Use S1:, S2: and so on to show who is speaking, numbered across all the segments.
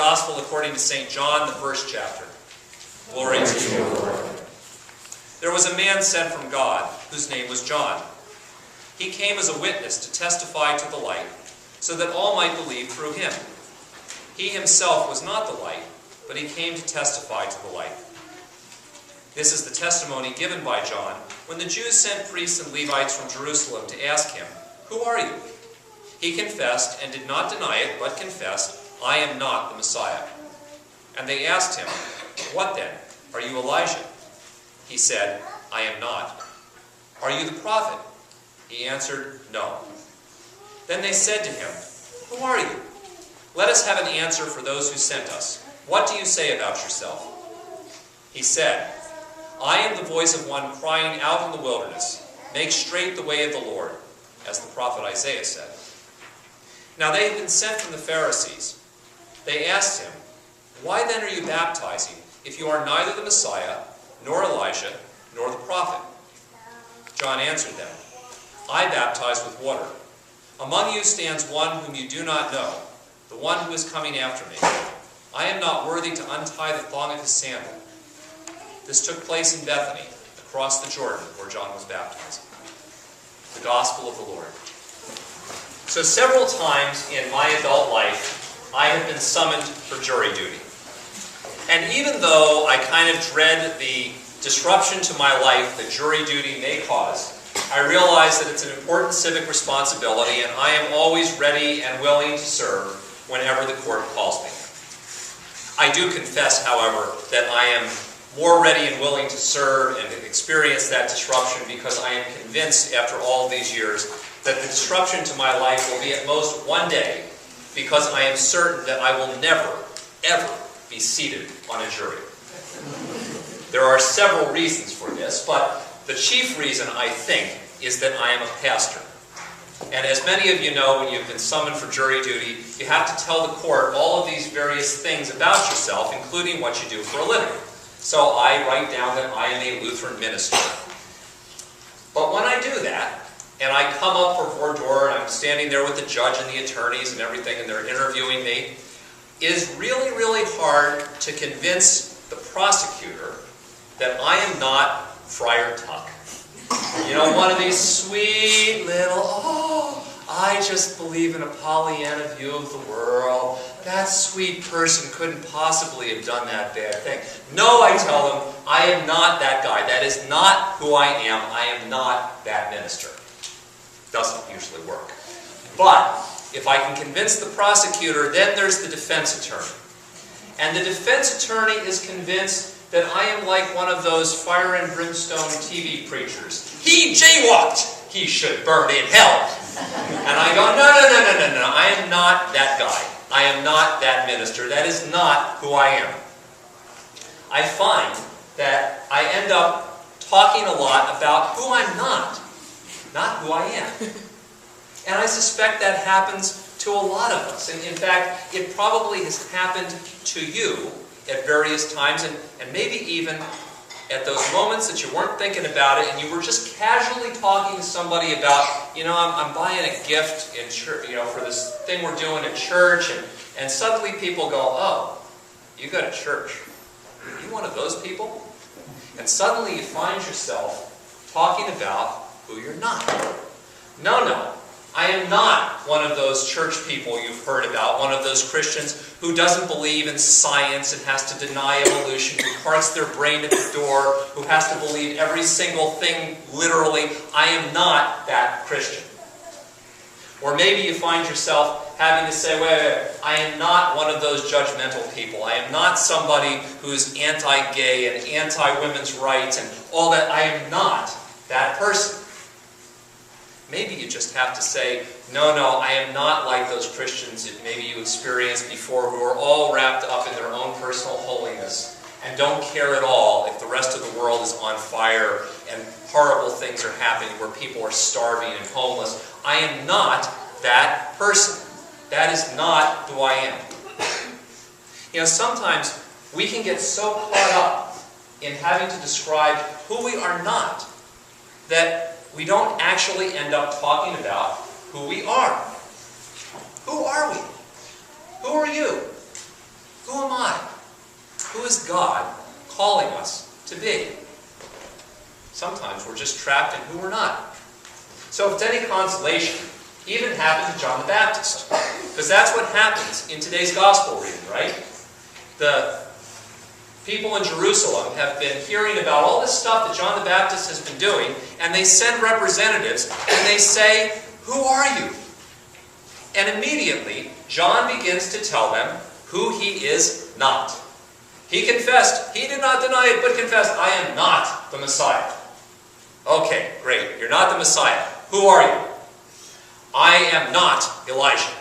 S1: Gospel according to St. John, the 1st chapter. Glory to you, Lord. There was a man sent from God, whose name was John. He came as a witness to testify to the light, so that all might believe through him. He himself was not the light, but he came to testify to the light. This is the testimony given by John when the Jews sent priests and Levites from Jerusalem to ask him, "Who are you?" He confessed and did not deny it, but confessed, "I am not the Messiah." And they asked him, "What then? Are you Elijah?" He said, "I am not." "Are you the prophet?" He answered, "No." Then they said to him, "Who are you? Let us have an answer for those who sent us. What do you say about yourself?" He said, "I am the voice of one crying out in the wilderness, 'Make straight the way of the Lord,' as the prophet Isaiah said." Now they had been sent from the Pharisees. They asked him, "Why then are you baptizing, if you are neither the Messiah, nor Elijah, nor the prophet?" John answered them, "I baptize with water. Among you stands one whom you do not know, the one who is coming after me. I am not worthy to untie the thong of his sandal." This took place in Bethany, across the Jordan, where John was baptizing. The Gospel of the Lord. So several times in my adult life, I have been summoned for jury duty. And even though I kind of dread the disruption to my life that jury duty may cause, I realize that it's an important civic responsibility, and I am always ready and willing to serve whenever the court calls me. I do confess, however, that I am more ready and willing to serve and experience that disruption because I am convinced after all these years that the disruption to my life will be at most one day, because I am certain that I will never, ever be seated on a jury. There are several reasons for this, but the chief reason, I think, is that I am a pastor. And as many of you know, when you've been summoned for jury duty, you have to tell the court all of these various things about yourself, including what you do for a living. So I write down that I am a Lutheran minister. But when I do that, and I come up for voir dire, and I'm standing there with the judge and the attorneys and everything, and they're interviewing me, it is really, really hard to convince the prosecutor that I am not Friar Tuck. You know, one of these sweet little, I just believe in a Pollyanna view of the world. That sweet person couldn't possibly have done that bad thing. No, I tell them, I am not that guy. That is not who I am. I am not that minister. Doesn't usually work. But if I can convince the prosecutor, then there's the defense attorney. And the defense attorney is convinced that I am like one of those fire and brimstone TV preachers. He jaywalked! He should burn in hell! And I go, no, I am not that guy. I am not that minister. That is not who I am. I find that I end up talking a lot about who I'm not who I am. And I suspect that happens to a lot of us. And in fact, it probably has happened to you at various times, and maybe even at those moments that you weren't thinking about it, and you were just casually talking to somebody about, you know, I'm buying a gift in church, you know, for this thing we're doing at church, and suddenly people go, "Oh, you go to church. Are you one of those people?" And suddenly you find yourself talking about who you're not. No, I am not one of those church people you've heard about, one of those Christians who doesn't believe in science and has to deny evolution, who parks their brain at the door, who has to believe every single thing literally. I am not that Christian. Or maybe you find yourself having to say, wait, I am not one of those judgmental people. I am not somebody who's anti-gay and anti-women's rights and all that. I am not that person. Maybe you just have to say, no, I am not like those Christians that maybe you experienced before, who are all wrapped up in their own personal holiness and don't care at all if the rest of the world is on fire and horrible things are happening where people are starving and homeless. I am not that person. That is not who I am. You know, sometimes we can get so caught up in having to describe who we are not that we don't actually end up talking about who we are. Who are we? Who are you? Who am I? Who is God calling us to be? Sometimes we're just trapped in who we're not. So if it's any consolation, even happened to John the Baptist. Because that's what happens in today's gospel reading, right? The people in Jerusalem have been hearing about all this stuff that John the Baptist has been doing, and they send representatives, and they say, "Who are you?" And immediately, John begins to tell them who he is not. He confessed, he did not deny it, but confessed, "I am not the Messiah." Okay, great, you're not the Messiah. Who are you? "I am not Elijah."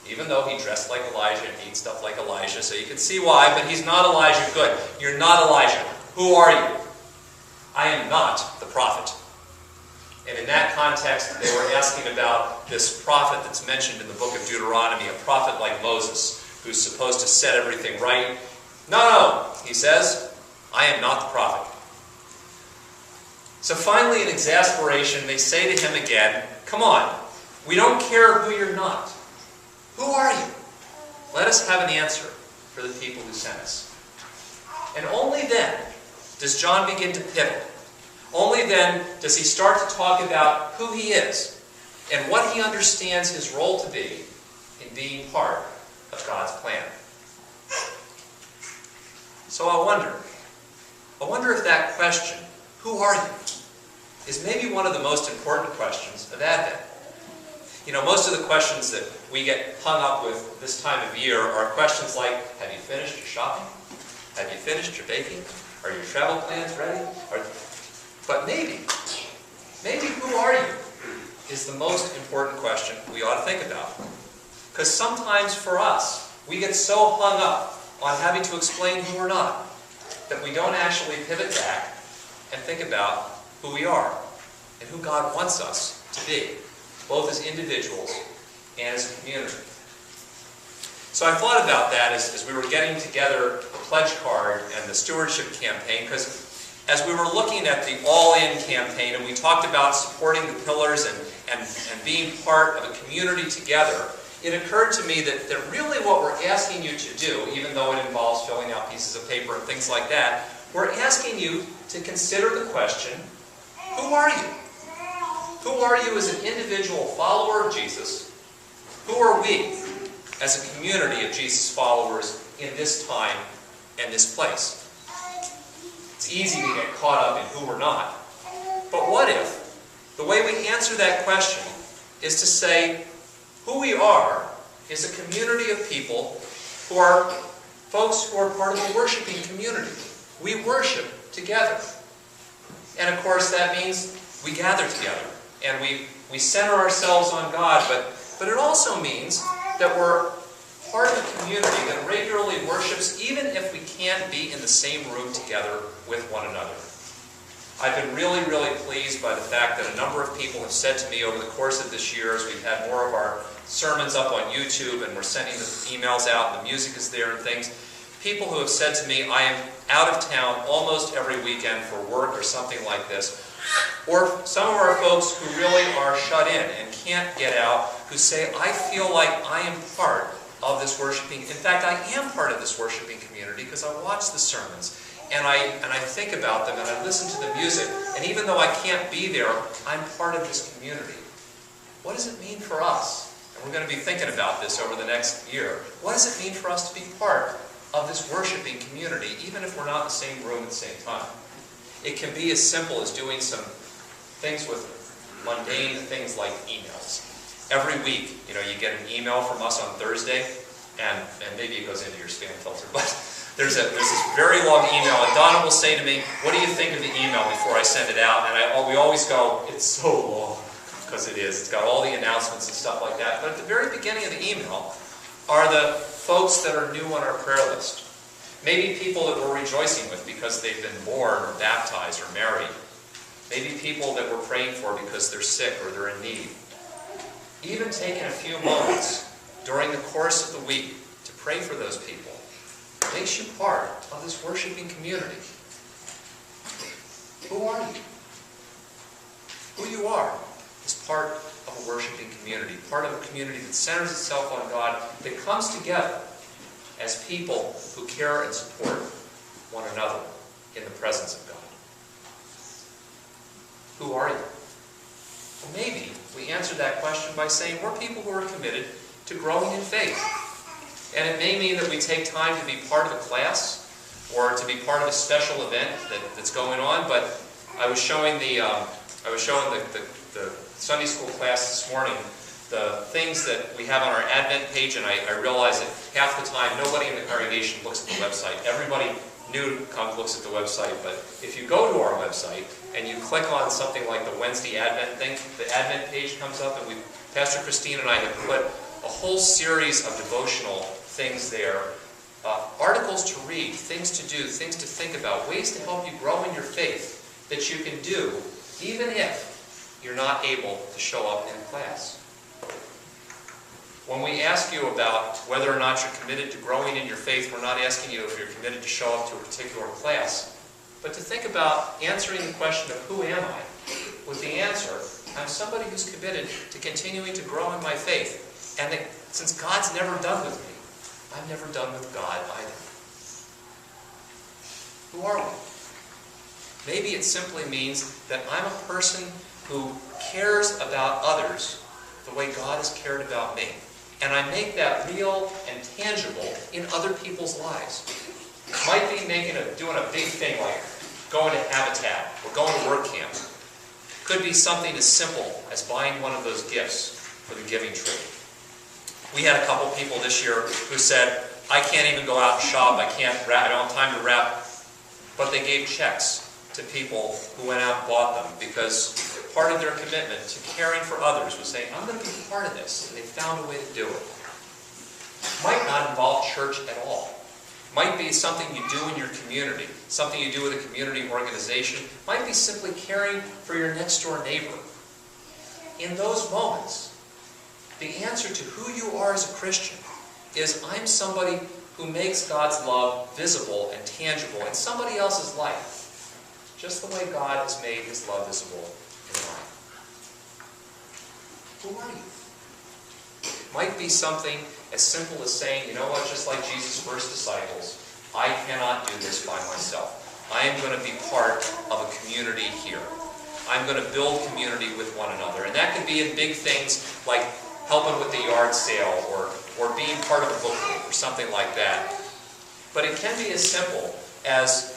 S1: Even though he dressed like Elijah and ate stuff like Elijah, so you can see why, but he's not Elijah. Good. You're not Elijah. Who are you? "I am not the prophet." And in that context, they were asking about this prophet that's mentioned in the book of Deuteronomy, a prophet like Moses, who's supposed to set everything right. No, he says, "I am not the prophet." So finally, in exasperation, they say to him again, "Come on, we don't care who you're not. Who are you? Let us have an answer for the people who sent us." And only then does John begin to pivot. Only then does he start to talk about who he is and what he understands his role to be in being part of God's plan. So I wonder if that question, "Who are you?" is maybe one of the most important questions of Advent. You know, most of the questions that we get hung up with this time of year are questions like, have you finished your shopping? Have you finished your baking? Are your travel plans ready? But maybe who are you is the most important question we ought to think about. Because sometimes for us, we get so hung up on having to explain who we're not that we don't actually pivot back and think about who we are and who God wants us to be, both as individuals and as a community. So I thought about that as we were getting together the pledge card and the stewardship campaign, because as we were looking at the All-In campaign and we talked about supporting the pillars and being part of a community together, it occurred to me that really what we're asking you to do, even though it involves filling out pieces of paper and things like that, we're asking you to consider the question, who are you? Who are you as an individual follower of Jesus? Who are we as a community of Jesus followers in this time and this place? It's easy to get caught up in who we're not. But what if the way we answer that question is to say who we are is a community of people who are folks who are part of a worshiping community. We worship together. And of course that means we gather together and we center ourselves on God, but it also means that we're part of a community that regularly worships even if we can't be in the same room together with one another. I've been really, really pleased by the fact that a number of people have said to me over the course of this year, as we've had more of our sermons up on YouTube and we're sending the emails out and the music is there and things, people who have said to me, "I am out of town almost every weekend for work or something like this." Or some of our folks who really are shut in and can't get out, who say, "I feel like I am part of this worshiping. In fact, I am part of this worshiping community because I watch the sermons and I think about them and I listen to the music. And even though I can't be there, I'm part of this community." What does it mean for us? And we're going to be thinking about this over the next year. What does it mean for us to be part of this worshiping community, even if we're not in the same room at the same time? It can be as simple as doing some things with mundane things like emails. Every week, you get an email from us on Thursday, and maybe it goes into your spam filter, but there's this very long email, and Donna will say to me, "What do you think of the email?" before I send it out, and we always go, "It's so long," because it is. It's got all the announcements and stuff like that. But at the very beginning of the email are the folks that are new on our prayer list. Maybe people that we're rejoicing with because they've been born or baptized or married. Maybe people that we're praying for because they're sick or they're in need. Even taking a few moments during the course of the week to pray for those people makes you part of this worshiping community. Who are you? Who you are is part of a worshiping community, part of a community that centers itself on God, that comes together as people who care and support one another in the presence of God? Who are you? Well, maybe we answer that question by saying we're people who are committed to growing in faith. And it may mean that we take time to be part of a class or to be part of a special event that's going on. But I was showing the Sunday school class this morning the things that we have on our Advent page, and I realized that half the time nobody in the congregation looks at the website. Everybody new looks at the website, but if you go to our website and you click on something like the Wednesday Advent thing, the Advent page comes up, and Pastor Christine and I have put a whole series of devotional things there, articles to read, things to do, things to think about, ways to help you grow in your faith that you can do even if you're not able to show up in class. When we ask you about whether or not you're committed to growing in your faith, we're not asking you if you're committed to show up to a particular class, but to think about answering the question of who am I? With the answer, I'm somebody who's committed to continuing to grow in my faith. And that since God's never done with me, I'm never done with God either. Who are we? Maybe it simply means that I'm a person who cares about others the way God has cared about me. And I make that real and tangible in other people's lives. It might be doing a big thing like going to Habitat or going to work camp. Could be something as simple as buying one of those gifts for the giving tree. We had a couple people this year who said, I can't even go out and shop, I don't have time to wrap. But they gave checks to people who went out and bought them because part of their commitment to caring for others was saying, I'm going to be part of this. And they found a way to do it. Might not involve church at all. Might be something you do in your community, something you do with a community organization. Might be simply caring for your next door neighbor. In those moments, the answer to who you are as a Christian is I'm somebody who makes God's love visible and tangible in somebody else's life, just the way God has made His love visible in mine. Who are you? Might be something as simple as saying, you know what, just like Jesus' first disciples, I cannot do this by myself. I am going to be part of a community here. I'm going to build community with one another. And that can be in big things like helping with the yard sale or being part of a book group or something like that. But it can be as simple as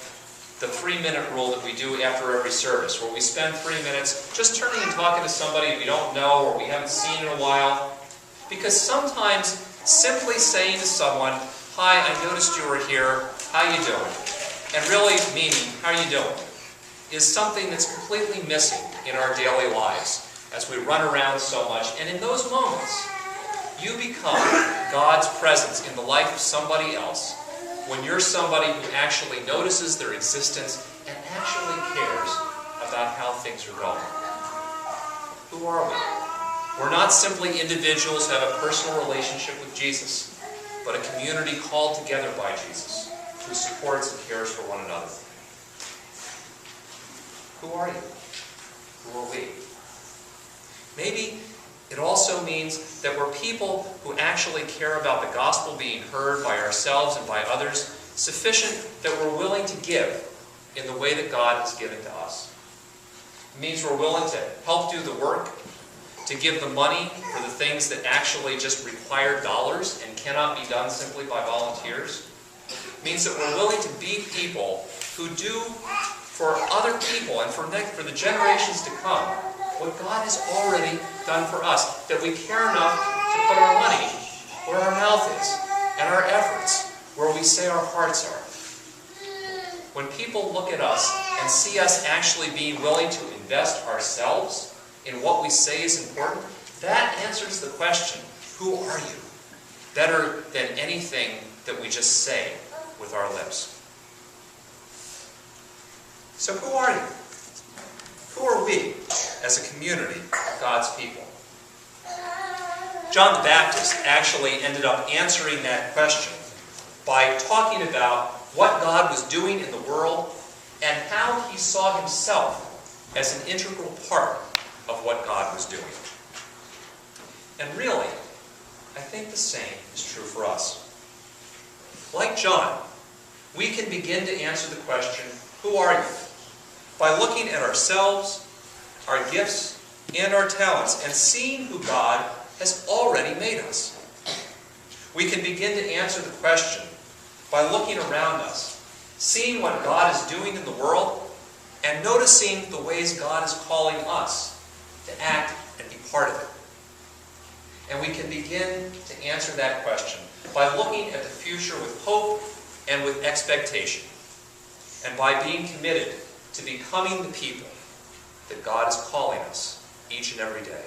S1: the 3-minute rule that we do after every service, where we spend 3 minutes just turning and talking to somebody we don't know or we haven't seen in a while. Because sometimes simply saying to someone, hi, I noticed you were here, how you doing? And really meaning, how you doing? Is something that's completely missing in our daily lives as we run around so much. And in those moments, you become God's presence in the life of somebody else when you're somebody who actually notices their existence and actually cares about how things are going. Who are we? We're not simply individuals who have a personal relationship with Jesus, but a community called together by Jesus who supports and cares for one another. Who are you? Who are we? Maybe it also means that we're people who actually care about the gospel being heard by ourselves and by others, sufficient that we're willing to give in the way that God has given to us. It means we're willing to help do the work, to give the money for the things that actually just require dollars and cannot be done simply by volunteers. It means that we're willing to be people who do for other people and for the generations to come what God has already done for us, that we care enough to put our money where our mouth is and our efforts where we say our hearts are. When people look at us and see us actually being willing to invest ourselves in what we say is important, that answers the question, who are you? Better than anything that we just say with our lips. So who are you? Who are we as a community of God's people? John the Baptist actually ended up answering that question by talking about what God was doing in the world and how he saw himself as an integral part of what God was doing. And really, I think the same is true for us. like John, we can begin to answer the question, who are you? By looking at ourselves, our gifts, and our talents, and seeing who God has already made us. We can begin to answer the question by looking around us, seeing what God is doing in the world, and noticing the ways God is calling us to act and be part of it. And we can begin to answer that question by looking at the future with hope and with expectation, and by being committed to becoming the people that God is calling us each and every day.